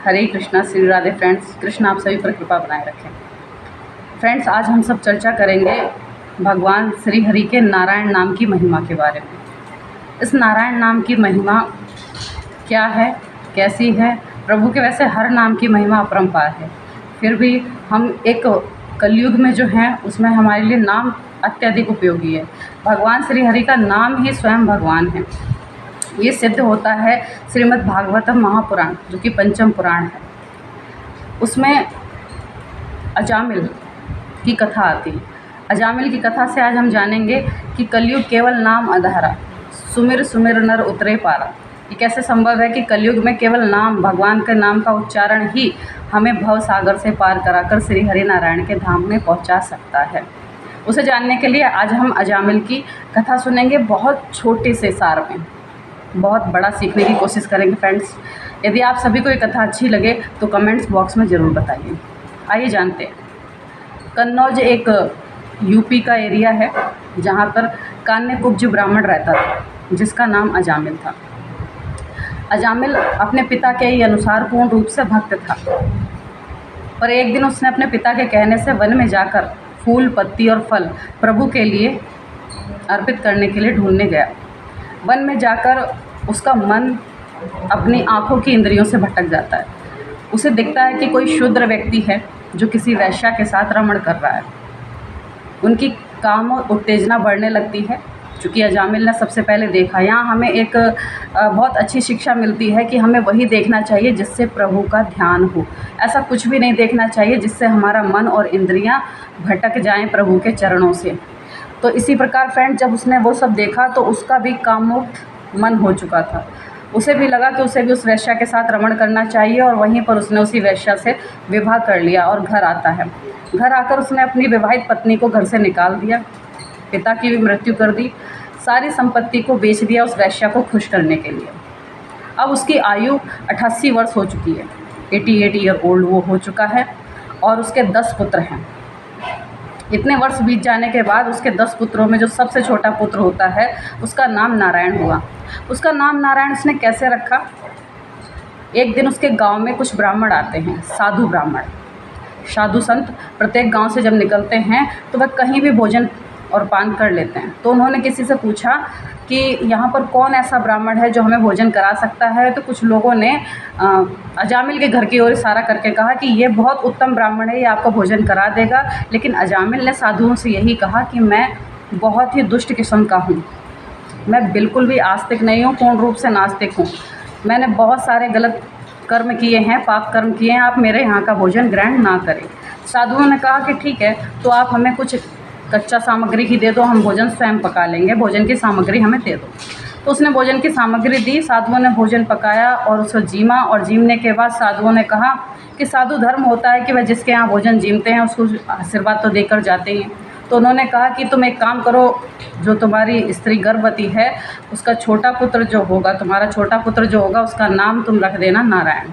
हरे Krishna, Shri Radhe. Friends, Krishna आप सभी पर कृपा बनाए रखें। फ्रेंड्स, आज हम सब चर्चा करेंगे भगवान श्री हरि के नारायण नाम की महिमा के बारे में। इस नारायण नाम की महिमा क्या है, कैसी है? प्रभु के वैसे हर नाम की महिमा अपरंपार है, फिर भी हम एक कलयुग में जो हैं उसमें हमारे लिए नाम अत्यधिक उपयोगी है। भगवान श्री हरि का नाम ही स्वयं भगवान है। ये सिद्ध होता है श्रीमद् भागवतम महापुराण, जो कि पंचम पुराण है, उसमें अजामिल की कथा आती है। अजामिल की कथा से आज हम जानेंगे कि कलयुग केवल नाम आधारा, सुमिर सुमिर नर उतरे पारा। ये कैसे संभव है कि कलयुग में केवल नाम, भगवान के नाम का उच्चारण ही हमें भव सागर से पार कराकर श्री हरि नारायण के धाम में पहुंचा सकता है। उसे जानने के लिए आज हम अजामिल की कथा सुनेंगे, बहुत छोटे से सार में बहुत बड़ा सीखने की कोशिश करेंगे। फ्रेंड्स, यदि आप सभी को ये कथा अच्छी लगे तो कमेंट्स बॉक्स में ज़रूर बताइए। आइए जानते हैं। कन्नौज एक यूपी का एरिया है जहाँ पर कान्यकुब्ज ब्राह्मण रहता था, जिसका नाम अजामिल था। अजामिल अपने पिता के ही अनुसार पूर्ण रूप से भक्त था, पर एक दिन उसने अपने पिता के कहने से वन में जाकर फूल, पत्ती और फल प्रभु के लिए अर्पित करने के लिए ढूंढने गया। वन में जाकर उसका मन अपनी आँखों की इंद्रियों से भटक जाता है। उसे दिखता है कि कोई शूद्र व्यक्ति है जो किसी वैश्या के साथ रमण कर रहा है। उनकी काम उत्तेजना बढ़ने लगती है। चूँकि अजामिल ने सबसे पहले देखा, यहाँ हमें एक बहुत अच्छी शिक्षा मिलती है कि हमें वही देखना चाहिए जिससे प्रभु का ध्यान हो। ऐसा कुछ भी नहीं देखना चाहिए जिससे हमारा मन और इंद्रियाँ भटक जाएं प्रभु के चरणों से। तो इसी प्रकार फ्रेंड, जब उसने वो सब देखा तो उसका भी काममुक्त मन हो चुका था। उसे भी लगा कि उसे भी उस वैश्या के साथ रमण करना चाहिए, और वहीं पर उसने उसी वैश्या से विवाह कर लिया और घर आता है। घर आकर उसने अपनी विवाहित पत्नी को घर से निकाल दिया, पिता की भी मृत्यु कर दी, सारी संपत्ति को बेच दिया उस वैश्या को खुश करने के लिए। अब उसकी आयु 88 वर्ष हो चुकी है, 88 ईयर ओल्ड वो हो चुका है, और उसके 10 पुत्र हैं। इतने वर्ष बीत जाने के बाद उसके 10 पुत्रों में जो सबसे छोटा पुत्र होता है उसका नाम नारायण हुआ। उसका नाम नारायण उसने कैसे रखा? एक दिन उसके गांव में कुछ ब्राह्मण आते हैं, साधु ब्राह्मण, साधु संत प्रत्येक गांव से जब निकलते हैं तो वह कहीं भी भोजन और पान कर लेते हैं। तो उन्होंने किसी से पूछा कि यहाँ पर कौन ऐसा ब्राह्मण है जो हमें भोजन करा सकता है। तो कुछ लोगों ने अजामिल के घर की ओर इशारा करके कहा कि ये बहुत उत्तम ब्राह्मण है, ये आपको भोजन करा देगा। लेकिन अजामिल ने साधुओं से यही कहा कि मैं बहुत ही दुष्ट किस्म का हूँ, मैं बिल्कुल भी आस्तिक नहीं हूँ, पूर्ण रूप से नास्तिक हूँ। मैंने बहुत सारे गलत कर्म किए हैं, पाप कर्म किए हैं, आप मेरे यहाँ का भोजन ग्रहण ना करें। साधुओं ने कहा कि ठीक है, तो आप हमें कुछ कच्चा सामग्री ही दे दो, हम भोजन स्वयं पका लेंगे, भोजन की सामग्री हमें दे दो। तो उसने भोजन की सामग्री दी, साधुओं ने भोजन पकाया और उसको जीमा, और जीमने के बाद साधुओं ने कहा कि साधु धर्म होता है कि वह जिसके यहाँ भोजन जीमते हैं उसको आशीर्वाद तो देकर जाते हैं। तो उन्होंने कहा कि तुम एक काम करो, जो तुम्हारी स्त्री गर्भवती है उसका छोटा पुत्र जो होगा, तुम्हारा छोटा पुत्र जो होगा, उसका नाम तुम रख देना नारायण।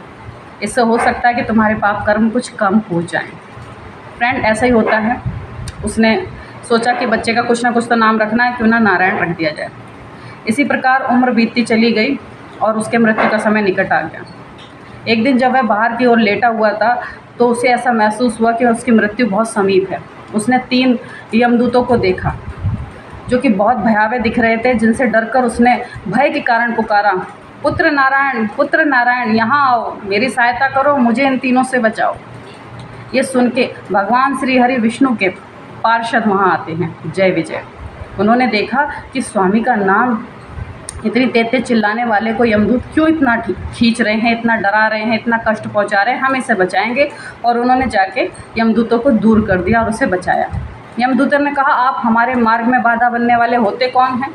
इससे हो सकता है कि तुम्हारे पाप कर्म कुछ कम हो जाएं। फ्रेंड, ऐसा ही होता है। उसने सोचा कि बच्चे का कुछ ना कुछ तो नाम रखना है, क्यों ना नारायण रख दिया जाए। इसी प्रकार उम्र बीतती चली गई और उसके मृत्यु का समय निकट आ गया। एक दिन जब वह बाहर की ओर लेटा हुआ था तो उसे ऐसा महसूस हुआ कि उसकी मृत्यु बहुत समीप है। उसने 3 यमदूतों को देखा जो कि बहुत भयावह दिख रहे थे, जिनसे डरकर उसने भय के कारण पुकारा, पुत्र नारायण, यहाँ आओ, मेरी सहायता करो, मुझे इन तीनों से बचाओ। ये सुन के भगवान श्री हरि विष्णु के पार्षद वहाँ आते हैं, जय विजय। उन्होंने देखा कि स्वामी का नाम इतनी तेज चिल्लाने वाले को यमदूत क्यों इतना खींच रहे हैं, इतना डरा रहे हैं, इतना कष्ट पहुँचा रहे हैं, हम इसे बचाएंगे। और उन्होंने जाके यमदूतों को दूर कर दिया और उसे बचाया। यमदूतों ने कहा, आप हमारे मार्ग में बाधा बनने वाले होते कौन हैं?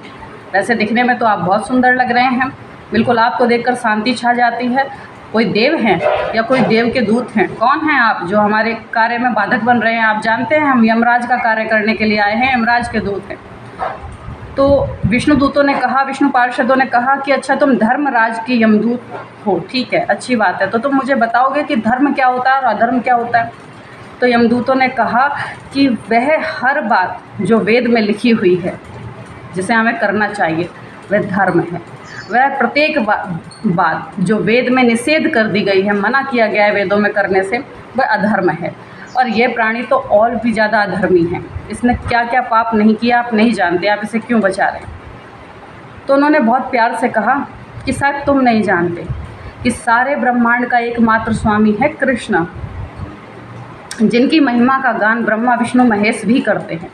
वैसे दिखने में तो आप बहुत सुंदर लग रहे हैं, बिल्कुल आपको देखकर शांति छा जाती है। कोई देव हैं या कोई देव के दूत हैं? कौन हैं आप जो हमारे कार्य में बाधक बन रहे हैं? आप जानते हैं हम यमराज का कार्य करने के लिए आए हैं, यमराज के दूत हैं। तो विष्णु दूतों ने कहा, विष्णु पार्षदों ने कहा कि अच्छा, तुम धर्मराज की यमदूत हो, ठीक है, अच्छी बात है। तो तुम मुझे बताओगे कि धर्म क्या होता है और अधर्म क्या होता है? तो यमदूतों ने कहा कि वह हर बात जो वेद में लिखी हुई है जिसे हमें करना चाहिए वह धर्म है, वह प्रत्येक बात जो वेद में निषेध कर दी गई है, मना किया गया है वेदों में करने से, वह अधर्म है। और यह प्राणी तो और भी ज़्यादा अधर्मी है। इसने क्या क्या पाप नहीं किया आप नहीं जानते, आप इसे क्यों बचा रहे हैं? तो उन्होंने बहुत प्यार से कहा कि शायद तुम नहीं जानते कि सारे ब्रह्मांड का एकमात्र स्वामी है कृष्ण, जिनकी महिमा का गान ब्रह्मा विष्णु महेश भी करते हैं।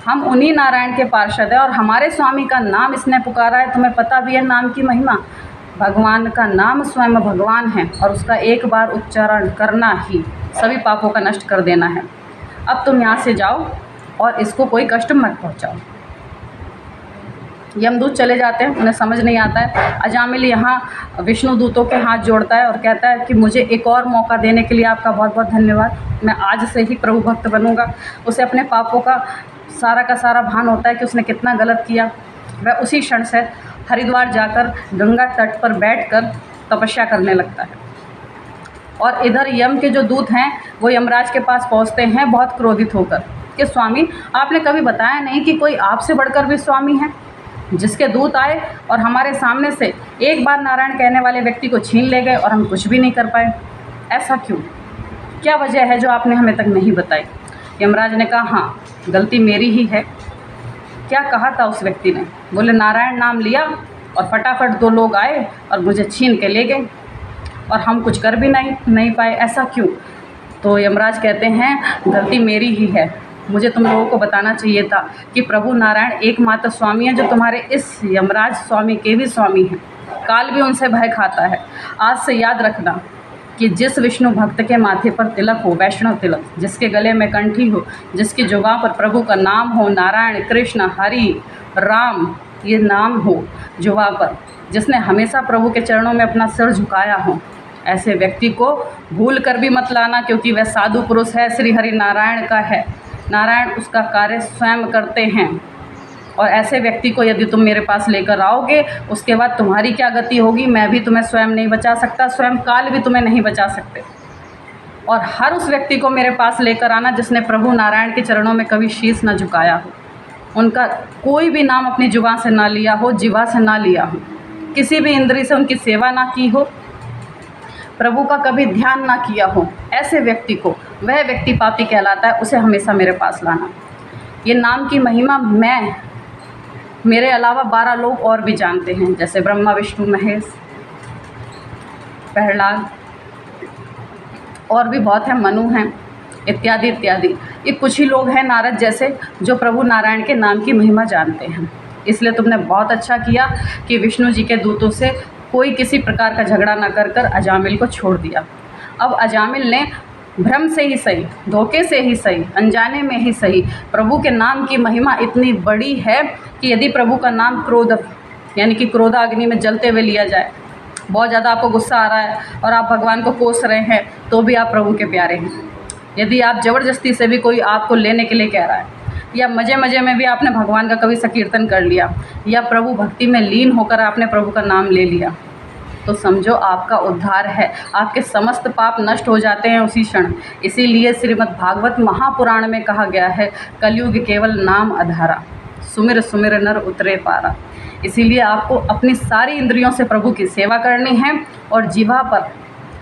हम उन्हीं नारायण के पार्षद हैं और हमारे स्वामी का नाम इसने पुकारा है। तुम्हें पता भी है नाम की महिमा? भगवान का नाम स्वयं भगवान है और उसका एक बार उच्चारण करना ही सभी पापों का नष्ट कर देना है। अब तुम यहाँ से जाओ और इसको कोई कष्ट मत पहुँचाओ। यमदूत चले जाते हैं, उन्हें समझ नहीं आता है। अजामिल यहाँ विष्णु दूतों के हाथ जोड़ता है और कहता है कि मुझे एक और मौका देने के लिए आपका बहुत बहुत धन्यवाद। मैं आज से ही प्रभु भक्त बनूंगा। उसे अपने पापों का सारा भान होता है कि उसने कितना गलत किया। वह उसी क्षण से हरिद्वार जाकर गंगा तट पर बैठकर तपस्या करने लगता है। और इधर यम के जो दूत हैं वो यमराज के पास पहुंचते हैं बहुत क्रोधित होकर कि स्वामी, आपने कभी बताया नहीं कि कोई आपसे बढ़कर भी स्वामी है, जिसके दूत आए और हमारे सामने से एक बार नारायण कहने वाले व्यक्ति को छीन ले गए और हम कुछ भी नहीं कर पाए। ऐसा क्यों? क्या वजह है जो आपने हमें तक नहीं बताई? यमराज ने कहा, हाँ, गलती मेरी ही है। क्या कहा था उस व्यक्ति ने? बोले नारायण नाम लिया और फटाफट 2 लोग आए और मुझे छीन के ले गए और हम कुछ कर भी नहीं पाए। ऐसा क्यों? तो यमराज कहते हैं, गलती मेरी ही है। मुझे तुम लोगों को बताना चाहिए था कि प्रभु नारायण एकमात्र स्वामी है, जो तुम्हारे इस यमराज स्वामी के भी स्वामी हैं। काल भी उनसे भय खाता है। आज से याद रखना कि जिस विष्णु भक्त के माथे पर तिलक हो, वैष्णव तिलक, जिसके गले में कंठी हो, जिसकी जुबां पर प्रभु का नाम हो, नारायण, कृष्ण, हरि, राम, ये नाम हो जुबां पर, जिसने हमेशा प्रभु के चरणों में अपना सिर झुकाया हो, ऐसे व्यक्ति को भूल कर भी मत लाना, क्योंकि वह साधु पुरुष है, श्री हरि नारायण का है। नारायण उसका कार्य स्वयं करते हैं। और ऐसे व्यक्ति को यदि तुम मेरे पास लेकर आओगे, उसके बाद तुम्हारी क्या गति होगी मैं भी तुम्हें स्वयं नहीं बचा सकता, स्वयं काल भी तुम्हें नहीं बचा सकते। और हर उस व्यक्ति को मेरे पास लेकर आना जिसने प्रभु नारायण के चरणों में कभी शीश न झुकाया हो, उनका कोई भी नाम अपनी जुबान से ना लिया हो, जिह्वा से ना लिया हो, किसी भी इंद्रिय से उनकी सेवा ना की हो, प्रभु का कभी ध्यान ना किया हो, ऐसे व्यक्ति को, वह व्यक्ति पापी कहलाता है। उसे हमेशा मेरे पास लाना। ये नाम की महिमा मेरे अलावा 12 लोग और भी जानते हैं, जैसे ब्रह्मा विष्णु महेश, प्रहलाद, और भी बहुत हैं, मनु हैं, इत्यादि इत्यादि। ये कुछ ही लोग हैं नारद जैसे जो प्रभु नारायण के नाम की महिमा जानते हैं। इसलिए तुमने बहुत अच्छा किया कि विष्णु जी के दूतों से कोई किसी प्रकार का झगड़ा न कर अजामिल को छोड़ दिया। अब अजामिल ने भ्रम से ही सही, धोखे से ही सही, अनजाने में ही सही, प्रभु के नाम की महिमा इतनी बड़ी है कि यदि प्रभु का नाम क्रोध यानी कि क्रोधाग्नि में जलते हुए लिया जाए, बहुत ज़्यादा आपको गुस्सा आ रहा है और आप भगवान को कोस रहे हैं, तो भी आप प्रभु के प्यारे हैं। यदि आप ज़बरदस्ती से भी कोई आपको लेने के लिए कह रहा है, या मज़े मज़े में भी आपने भगवान का कभी संकीर्तन कर लिया, या प्रभु भक्ति में लीन होकर आपने प्रभु का नाम ले लिया, तो समझो आपका उद्धार है, आपके समस्त पाप नष्ट हो जाते हैं उसी क्षण। इसीलिए श्रीमद् भागवत महापुराण में कहा गया है, कलयुग केवल नाम आधारा, सुमिर सुमिर नर उतरे पारा। इसीलिए आपको अपनी सारी इंद्रियों से प्रभु की सेवा करनी है और जिह्वा पर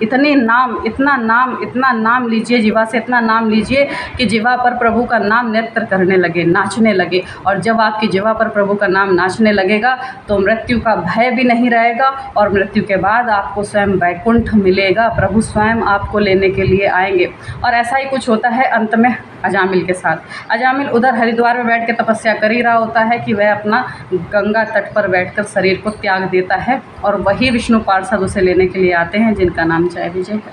इतना नाम लीजिए, जिह्वा से इतना नाम लीजिए कि जिह्वा पर प्रभु का नाम नृत्य करने लगे, नाचने लगे। और जब आपकी जिह्वा पर प्रभु का नाम नाचने लगेगा तो मृत्यु का भय भी नहीं रहेगा और मृत्यु के बाद आपको स्वयं वैकुंठ मिलेगा, प्रभु स्वयं आपको लेने के लिए आएंगे। और ऐसा ही कुछ होता है अंत में अजामिल के साथ। अजामिल उधर हरिद्वार में बैठ के तपस्या कर ही रहा होता है कि वह अपना गंगा तट पर बैठकर शरीर को त्याग देता है और वही विष्णु पार्षद उसे लेने के लिए आते हैं, जिनका नाम जय विजय है।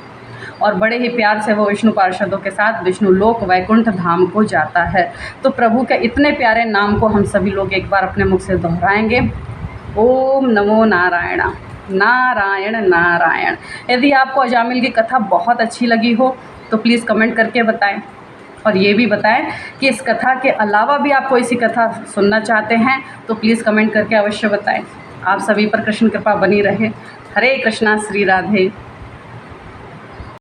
और बड़े ही प्यार से वो विष्णु पार्षदों के साथ विष्णु लोक वैकुंठ धाम को जाता है। तो प्रभु के इतने प्यारे नाम को हम सभी लोग एक बार अपने मुख से दोहराएंगे, ओम नमो नारायण, नारायण नारायण। यदि आपको अजामिल की कथा बहुत अच्छी लगी हो तो प्लीज़ कमेंट करके बताएं, और ये भी बताएं कि इस कथा के अलावा भी आप कोई सी कथा सुनना चाहते हैं तो प्लीज़ कमेंट करके अवश्य बताएं। आप सभी पर कृष्ण कृपा बनी रहे। हरे कृष्णा, श्री राधे।